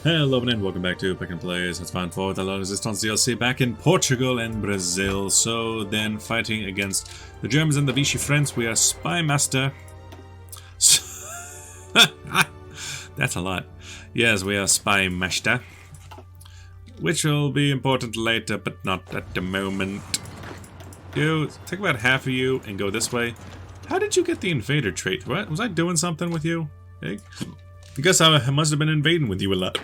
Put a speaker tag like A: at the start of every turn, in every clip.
A: Hello and welcome back to Pick and Plays. It's fine for the Résistance DLC back in Portugal and Brazil. So then fighting against the Germans and the Vichy Friends, we are Spy Master. That's a lot. Yes, we are Spy Master. Which will be important later, but not at the moment. You, take about half of you and go this way. How did you get the invader trait? What? Was I doing something with you? Hey? I guess I must have been invading with you a lot.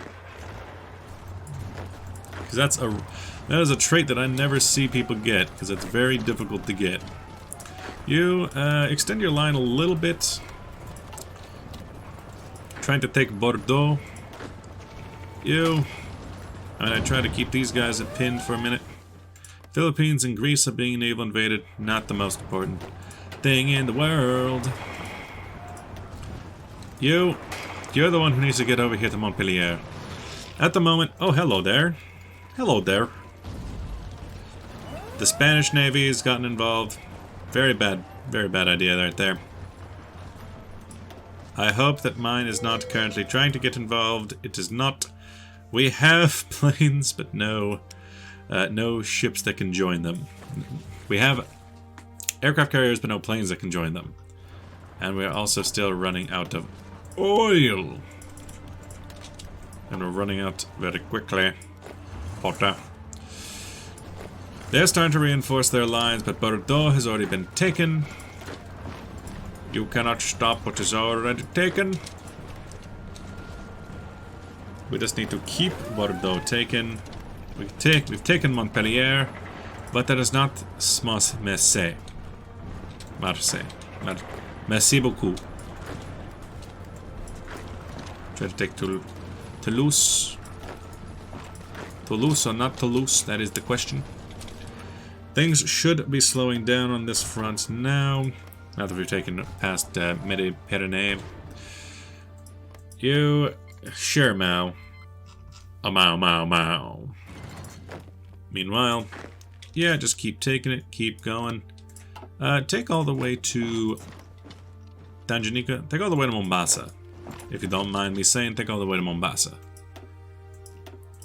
A: Because that is a trait that I never see people get, because it's very difficult to get. You extend your line a little bit. Trying to take Bordeaux. I'm gonna try to keep these guys at pin for a minute. Philippines and Greece are being naval invaded. Not the most important thing in the world. You're the one who needs to get over here to Montpellier. At the moment... Oh, hello there. Hello there. The Spanish Navy has gotten involved. Very bad idea right there. I hope that mine is not currently trying to get involved. It is not. We have planes, but no ships that can join them. We have aircraft carriers, but no planes that can join them. And we're also still running out of oil. And we're running out very quickly. Porta. They're starting to reinforce their lines, but Bordeaux has already been taken. You cannot stop what is already taken. We just need to keep Bordeaux taken. We've taken Montpellier, but that is not Marseille. Merci beaucoup. Try to take Toulouse. Toulouse or not Toulouse, that is the question. Things should be slowing down on this front now. Now that we've taken past Midi-Pyrénées. Sure, Mao. Oh, Mao. Meanwhile, yeah, just keep taking it, keep going. Take all the way to Tanganyika. Take all the way to Mombasa. If you don't mind me saying, take all the way to Mombasa.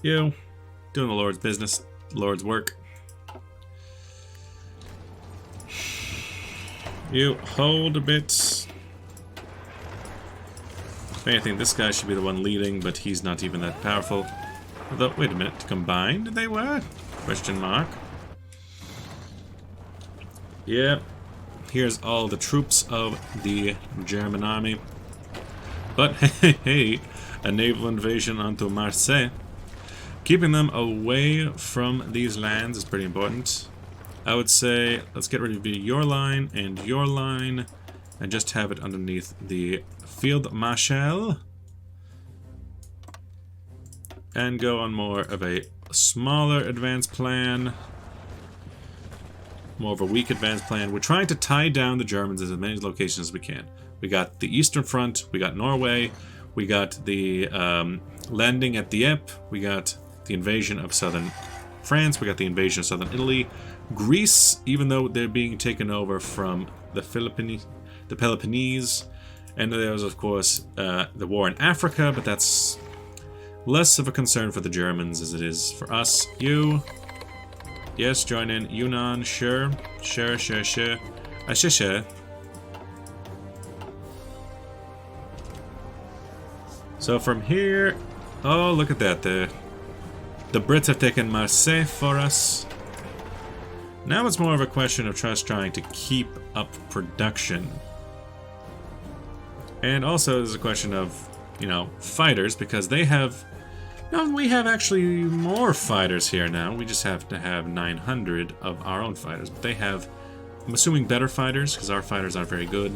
A: Doing the Lord's business, Lord's work. You hold a bit. If anything, this guy should be the one leading, but he's not even that powerful. Although, wait a minute, combined they were? Question mark. Yeah, here's all the troops of the German army. But hey, a naval invasion onto Marseille. Keeping them away from these lands is pretty important. I would say, let's get rid of your line, and just have it underneath the Field Marshal. And go on more of a smaller advanced plan. More of a weak advanced plan. We're trying to tie down the Germans at as many locations as we can. We got the Eastern Front, we got Norway, we got the landing at Dieppe, we got the invasion of southern France, we got the invasion of southern Italy. Greece, even though they're being taken over from the Peloponnese, and there's of course the war in Africa, but that's less of a concern for the Germans as it is for us. Yes, join in. Yunnan, sure. Sure. So from here, oh look at that, the Brits have taken Marseille for us. Now it's more of a question of just trying to keep up production. And also there's a question of, fighters, because they have... No, we have actually more fighters here now. We just have to have 900 of our own fighters. But they have, I'm assuming, better fighters, because our fighters aren't very good.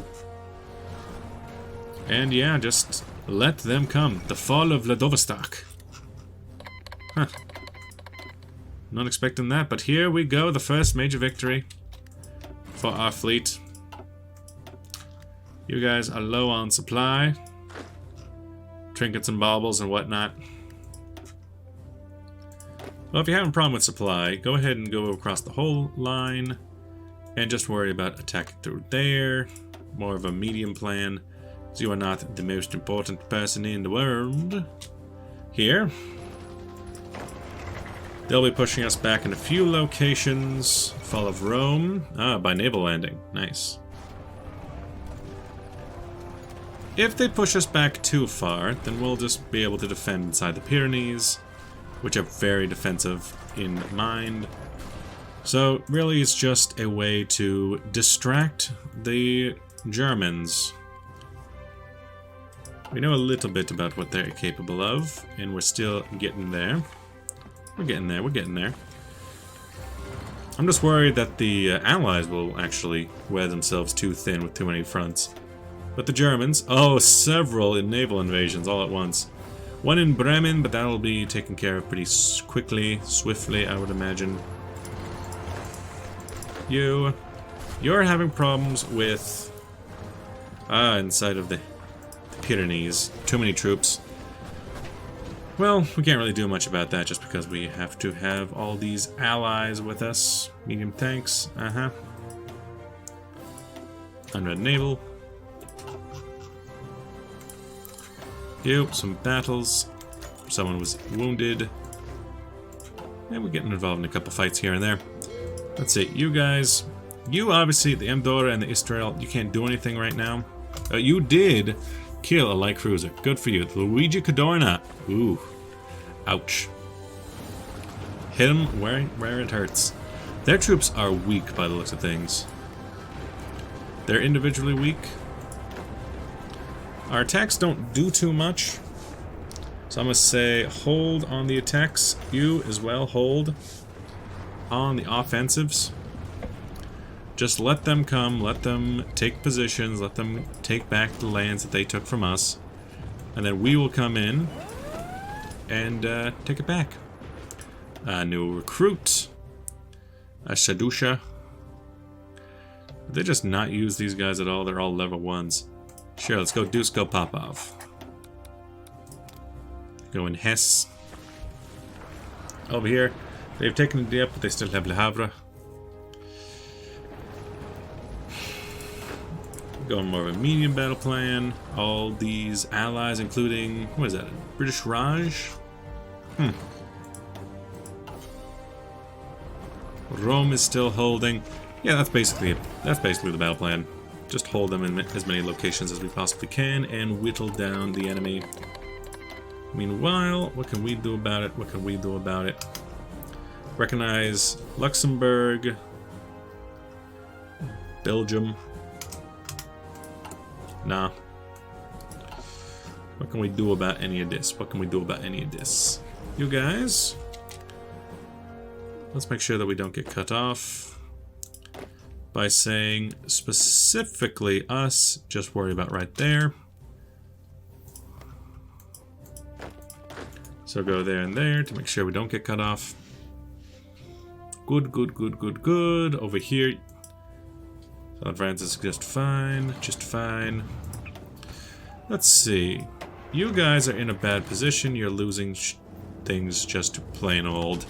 A: And yeah, just let them come. The fall of Vladivostok. Huh. Not expecting that, but here we go. The first major victory for our fleet. You guys are low on supply. Trinkets and baubles and whatnot. Well, if you have a problem with supply, go ahead and go across the whole line and just worry about attacking through there. More of a medium plan. So you are not the most important person in the world. here. They'll be pushing us back in a few locations. Fall of Rome. Ah, by naval landing. Nice. If they push us back too far, then we'll just be able to defend inside the Pyrenees, which are very defensive in mind. So, really, it's just a way to distract the Germans. We know a little bit about what they're capable of, and we're still getting there. We're getting there, we're getting there. I'm just worried that the Allies will actually wear themselves too thin with too many fronts. But the Germans, oh, several in naval invasions all at once. One in Bremen, but that'll be taken care of pretty quickly, swiftly, I would imagine. You're having problems with... inside of the Pyrenees. Too many troops. Well, we can't really do much about that just because we have to have all these allies with us. Medium tanks, Unread naval. Some battles. Someone was wounded. And we're getting involved in a couple fights here and there. Let's see, you guys. You obviously, the Mdora and the Israel, you can't do anything right now. You did kill a light cruiser. Good for you. Luigi Cadorna. Ooh. Ouch. Hit him where it hurts. Their troops are weak by the looks of things. They're individually weak. Our attacks don't do too much. So I'm going to say hold on the attacks. You as well hold on the offensives. Just let them come, let them take positions, let them take back the lands that they took from us. And then we will come in and take it back. New recruit. Shadusha. They just not use these guys at all. They're all level 1s. Sure, let's go Dusko Popov. Go in Hesse. Over here. They've taken the Dieppe, but they still have Le Havre. Going more of a medium battle plan. All these allies, including, what is that, British Raj? Rome is still holding. Yeah, that's basically it. That's basically the battle plan. Just hold them in as many locations as we possibly can and whittle down the enemy. Meanwhile, what can we do about it? What can we do about it? Recognize Luxembourg, Belgium. Nah. What can we do about any of this? What can we do about any of this? You guys, let's make sure that we don't get cut off by saying specifically us, just worry about right there. So go there and there to make sure we don't get cut off. Good, good, good, good, good. Over here, South France is just fine, just fine. Let's see. You guys are in a bad position. You're losing things just to plain old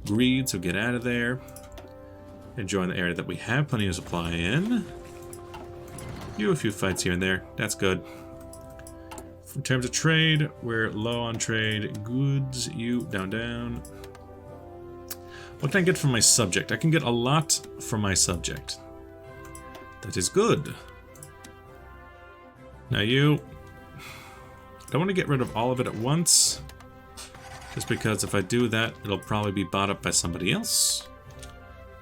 A: greed, so get out of there. And join the area that we have plenty of supply in. You a few fights here and there. That's good. In terms of trade, we're low on trade. Goods, you down. What can I get from my subject? I can get a lot from my subject. That is good. Now you... I don't want to get rid of all of it at once. Just because if I do that, it'll probably be bought up by somebody else.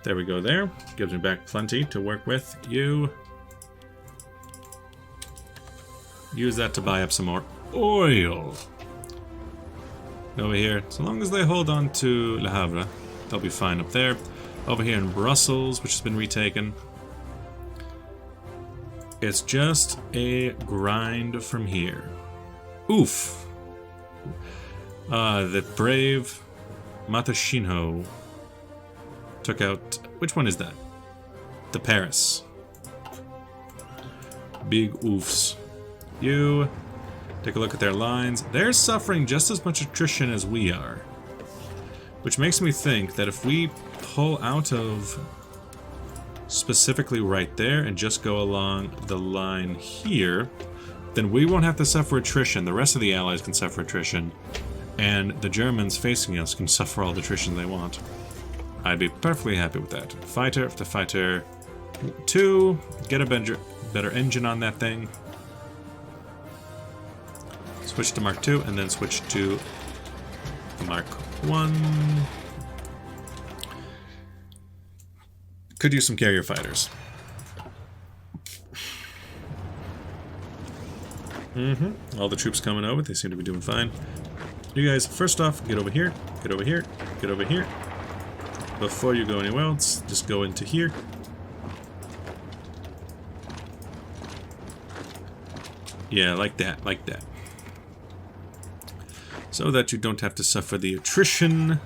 A: There we go there. Gives me back plenty to work with. You... use that to buy up some more oil. Over here, so long as they hold on to Le Havre, they'll be fine up there. Over here in Brussels, which has been retaken. It's just a grind from here. Oof. The brave Matashino took out... which one is that? The Paris. Big oofs. You take a look at their lines. They're suffering just as much attrition as we are. Which makes me think that if we pull out of specifically right there and just go along the line here, then we won't have to suffer attrition. The rest of the allies can suffer attrition. and the Germans facing us can suffer all the attrition they want. I'd be perfectly happy with that. Fighter after fighter 2, get a better engine on that thing. Switch to Mark 2 and then switch to Mark 1. Could use some carrier fighters. All the troops coming over, they seem to be doing fine. You guys, first off, get over here, get over here, get over here. Before you go anywhere else, just go into here. Yeah, like that, like that. So that you don't have to suffer the attrition.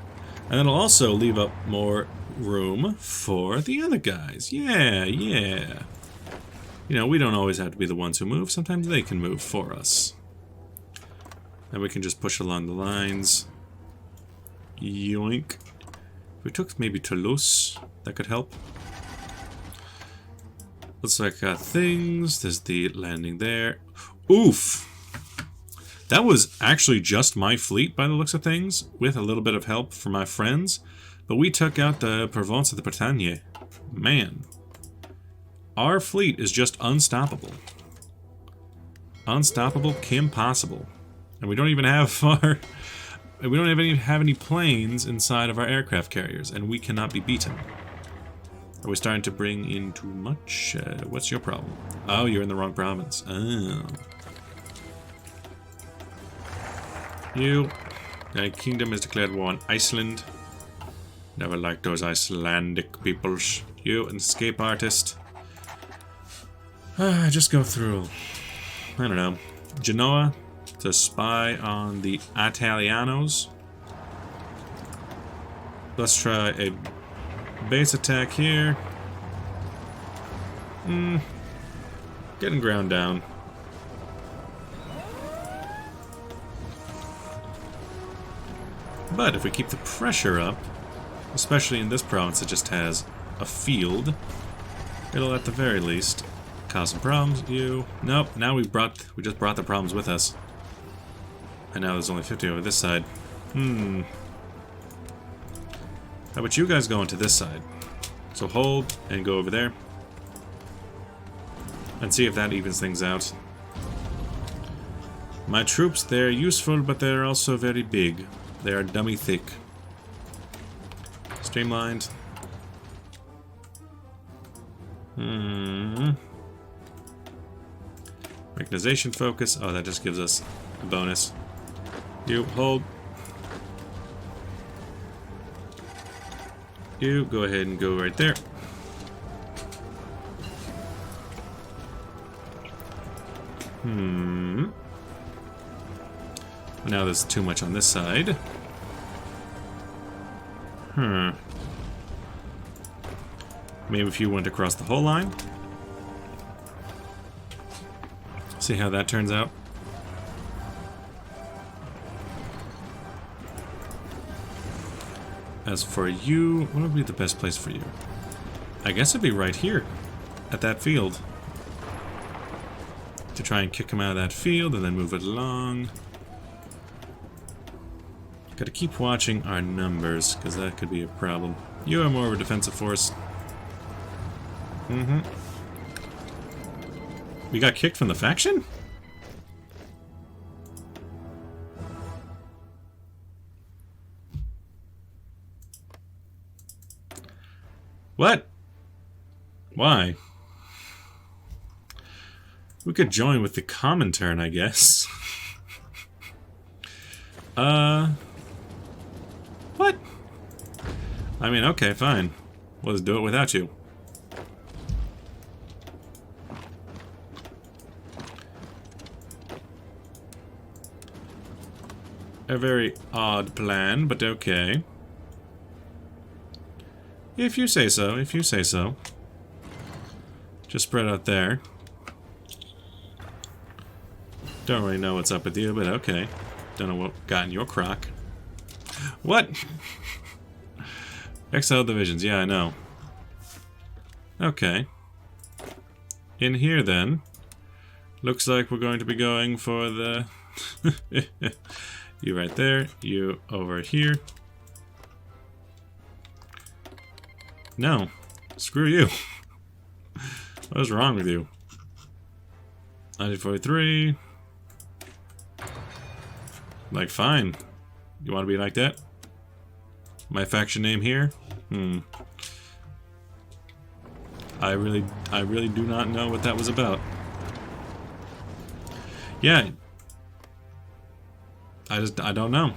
A: And it'll also leave up more room for the other guys. Yeah, yeah. You know, we don't always have to be the ones who move. Sometimes they can move for us. And we can just push along the lines. Yoink. If we took maybe Toulouse, that could help. Looks like things. There's the landing there. Oof! That was actually just my fleet by the looks of things, with a little bit of help from my friends. But we took out the Provence of the Bretagne. Man. Our fleet is just unstoppable. Unstoppable, Kim possible. And we don't even have our... We don't even have any planes inside of our aircraft carriers, and we cannot be beaten. Are we starting to bring in too much? What's your problem? Oh, you're in the wrong province. Oh. You. The kingdom has declared war on Iceland. Never liked those Icelandic peoples. You, an escape artist. Just go through. I don't know. Genoa to spy on the Italianos. Let's try a base attack here. Getting ground down. But if we keep the pressure up, especially in this province that just has a field, it'll at the very least cause some problems. You. Nope, now we just brought the problems with us. And now there's only 50 over this side. How about you guys go into this side? So hold and go over there. And see if that evens things out. My troops, they're useful, but they're also very big. They are dummy thick. Streamlined. Mechanization focus. Oh, that just gives us a bonus. You, hold. You, go ahead and go right there. Now there's too much on this side. Maybe if you went across the whole line. See how that turns out. As for you, what would be the best place for you? I guess it'd be right here, at that field. To try and kick him out of that field and then move it along. Gotta keep watching our numbers, because that could be a problem. You are more of a defensive force. We got kicked from the faction? What? Why? We could join with the Comintern, I guess. What? I mean, okay, fine. We'll just do it without you. A very odd plan, but okay. If you say so, if you say so. Just spread out there. Don't really know what's up with you, but okay. Don't know what got in your crock. What? Exile divisions, yeah, I know. Okay. In here, then. Looks like we're going to be going for the... You right there. You over here. No. Screw you. What is wrong with you? 1943. Like, fine. You want to be like that? My faction name here? I really do not know what that was about. Yeah. I don't know.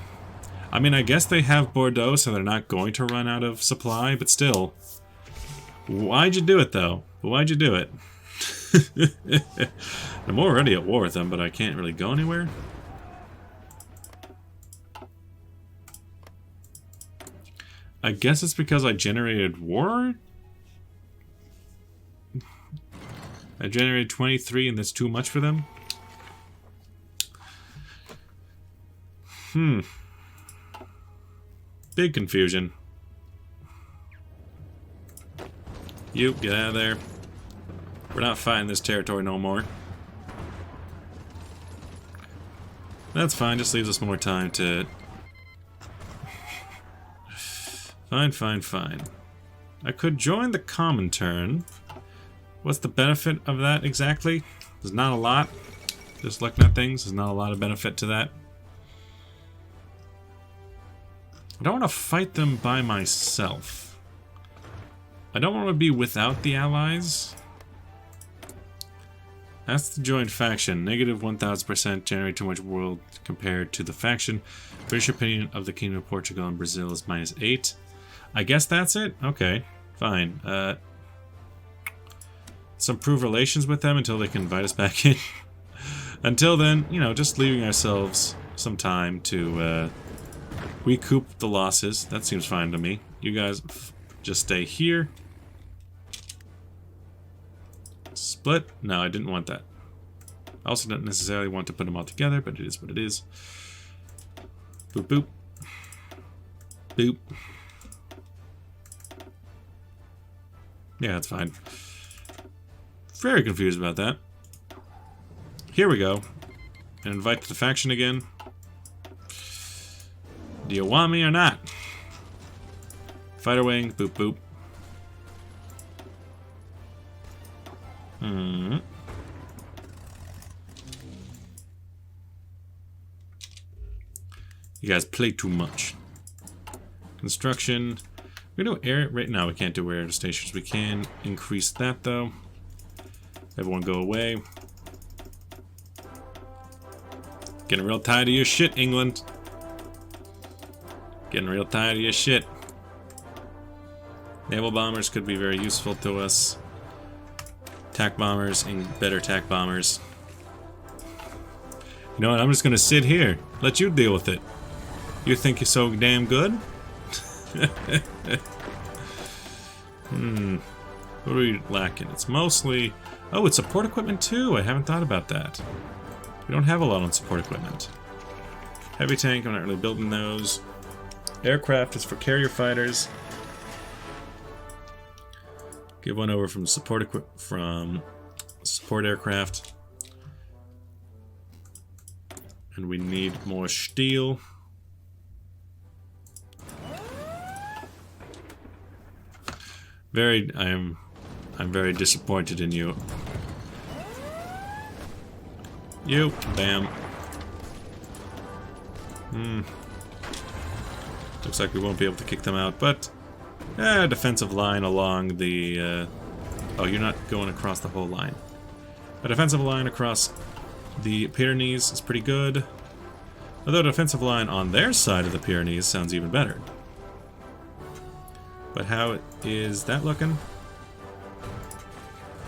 A: I mean, I guess they have Bordeaux, so they're not going to run out of supply, but still. Why'd you do it, though? Why'd you do it? I'm already at war with them, but I can't really go anywhere. I guess it's because I generated war? I generated 23 and that's too much for them? Big confusion. You, get out of there. We're not fighting this territory no more. That's fine, just leaves us more time to... Fine. I could join the common turn. What's the benefit of that exactly? There's not a lot. Just looking at things, there's not a lot of benefit to that. I don't want to fight them by myself. I don't want to be without the allies. That's the joint faction. Negative 1000% generate too much world compared to the faction. British opinion of the Kingdom of Portugal and Brazil is -8. I guess that's it? Okay, fine. Let's improve relations with them until they can invite us back in. Until then, you know, just leaving ourselves some time to recoup the losses. That seems fine to me. You guys just stay here. Split? No, I didn't want that. I also don't necessarily want to put them all together, but it is what it is. Boop, boop. Boop. Yeah, that's fine. Very confused about that. Here we go. And invite the faction again. Do you want me or not? Fighter wing, boop, boop. You guys play too much. Construction. We do air right now. We can't do air stations. We can increase that though. Everyone go away. Getting real tired of your shit, England. Getting real tired of your shit. Naval bombers could be very useful to us. Attack bombers and better attack bombers. You know what? I'm just gonna sit here. Let you deal with it. You think you're so damn good? What are we lacking? It's mostly... Oh, it's support equipment too. I haven't thought about that. We don't have a lot on support equipment. Heavy tank, I'm not really building those. Aircraft is for carrier fighters. Give one over from support aircraft. And we need more steel. I'm very disappointed in you. You, bam. Looks like we won't be able to kick them out, but defensive line along the. Oh, you're not going across the whole line. A defensive line across the Pyrenees is pretty good. Although a defensive line on their side of the Pyrenees sounds even better. But how is that looking?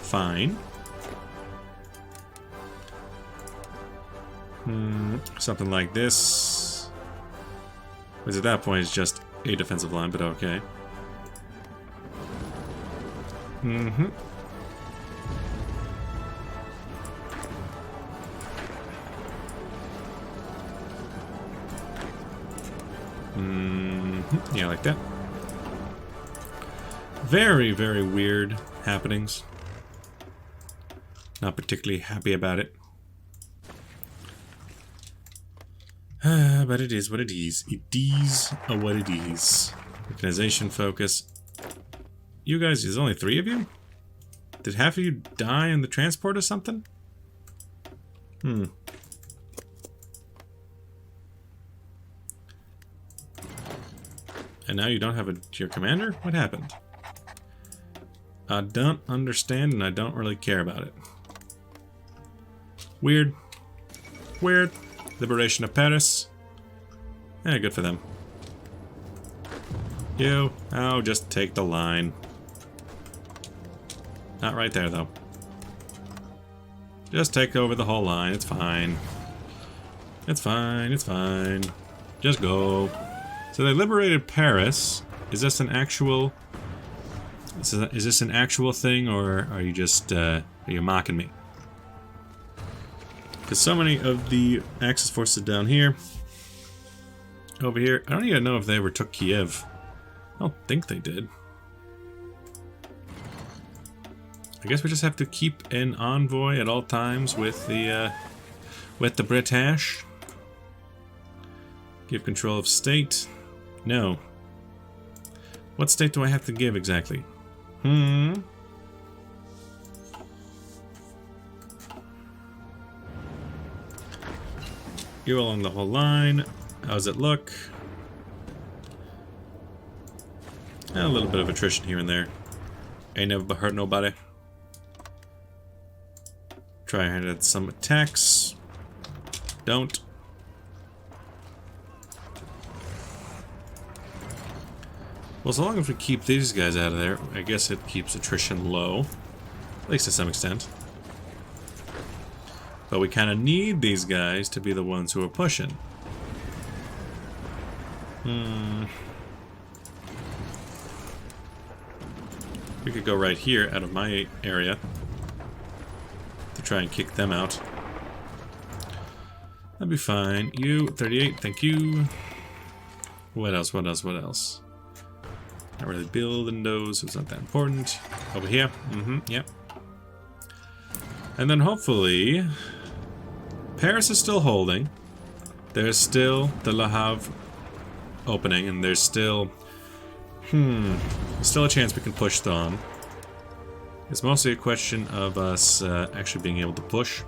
A: Fine. Something like this. Which at that point is just a defensive line, but okay. Yeah, like that. Very, very weird happenings. Not particularly happy about it. But it is what it is. It is what it is. Organization focus. You guys, there's only 3 of you? Did half of you die in the transport or something? And now you don't have your commander? What happened? I don't understand and I don't really care about it. Weird. Weird. Liberation of Paris. Eh, good for them. You. Oh, just take the line. Not right there, though. Just take over the whole line. It's fine. It's fine. It's fine. Just go. So they liberated Paris. Is this an actual... Is this an actual thing, or are you just... are you mocking me? Because so many of the Axis forces down here... Over here... I don't even know if they ever took Kiev. I don't think they did. I guess we just have to keep an envoy at all times with the British. Give control of state. No. What state do I have to give exactly? You're along the whole line. How's it look? A little bit of attrition here and there. Ain't never hurt nobody. Try and add some attacks. Don't. Well, so long as we keep these guys out of there, I guess it keeps attrition low. At least to some extent. But we kind of need these guys to be the ones who are pushing. We could go right here out of my area to try and kick them out. That'd be fine. You, 38, thank you. What else, what else, what else? Not really building those, so it's not that important. Over here, yep. And then hopefully... Paris is still holding. There's still the Le Havre opening, and there's still... still a chance we can push on. It's mostly a question of us actually being able to push.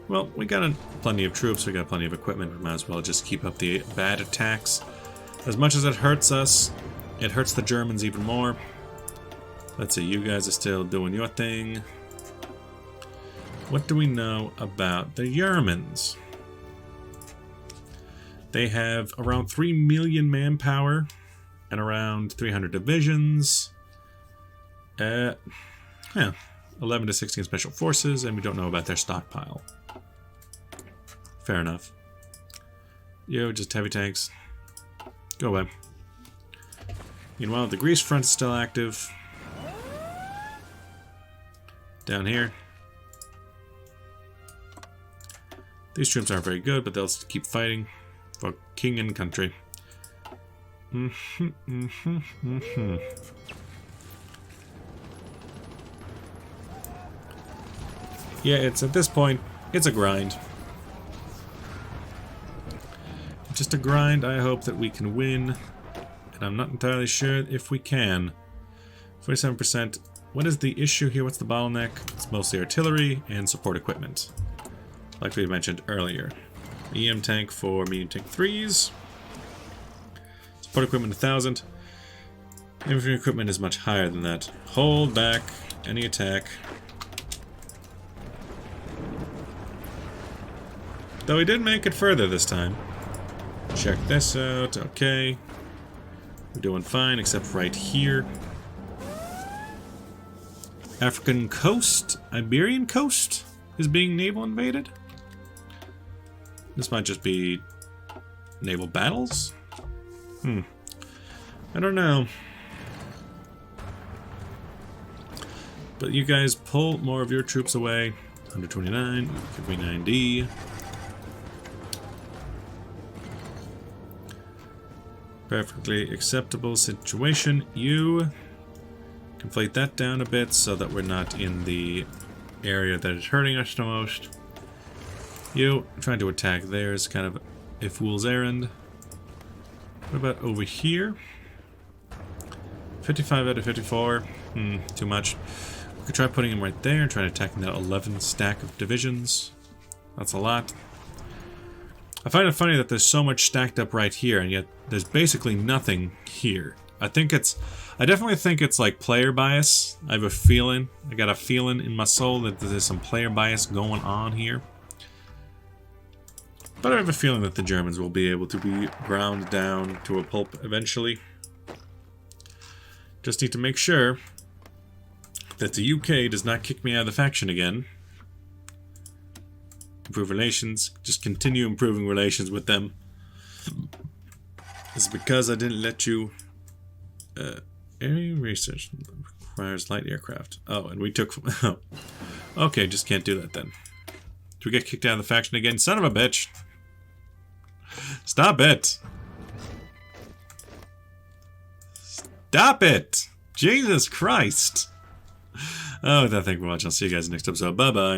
A: Well, we got plenty of troops, we got plenty of equipment, we might as well just keep up the bad attacks. As much as it hurts us, it hurts the Germans even more. Let's see, you guys are still doing your thing. What do we know about the Germans? They have around 3 million manpower and around 300 divisions. 11 to 16 special forces, and we don't know about their stockpile. Fair enough. Yo, just heavy tanks. Go away. Meanwhile, the Greece front is still active. Down here. These troops aren't very good, but they'll keep fighting for king and country. Yeah, it's at this point, it's a grind. Just a grind. I hope that we can win, and I'm not entirely sure if we can. 47%. What is the issue here? What's the bottleneck? It's mostly artillery and support equipment, like we mentioned earlier. EM tank for medium tank 3s. Support equipment 1,000. Infantry equipment is much higher than that. Hold back any attack. Though we did make it further this time. Check this out. Okay. We're doing fine, except right here. African coast, Iberian coast is being naval invaded. This might just be naval battles? I don't know. But you guys pull more of your troops away. 129, give me 90. Perfectly acceptable situation. You conflate that down a bit so that we're not in the area that is hurting us the most. You trying to attack there is kind of a fool's errand. What about over here? 55 out of 54. Too much. We could try putting him right there and try attacking that 11 stack of divisions. That's a lot. I find it funny that there's so much stacked up right here, and yet there's basically nothing here. I definitely think it's like player bias. I have a feeling. I got a feeling in my soul that there's some player bias going on here. But I have a feeling that the Germans will be able to be ground down to a pulp eventually. Just need to make sure that the UK does not kick me out of the faction again. Improve relations. Just continue improving relations with them. It's because I didn't let you... area research requires light aircraft. Oh, and we took... Oh. Okay, just can't do that then. Do we get kicked out of the faction again? Son of a bitch! Stop it! Stop it! Jesus Christ! Oh, thank you for watching. I'll see you guys next episode. Bye-bye.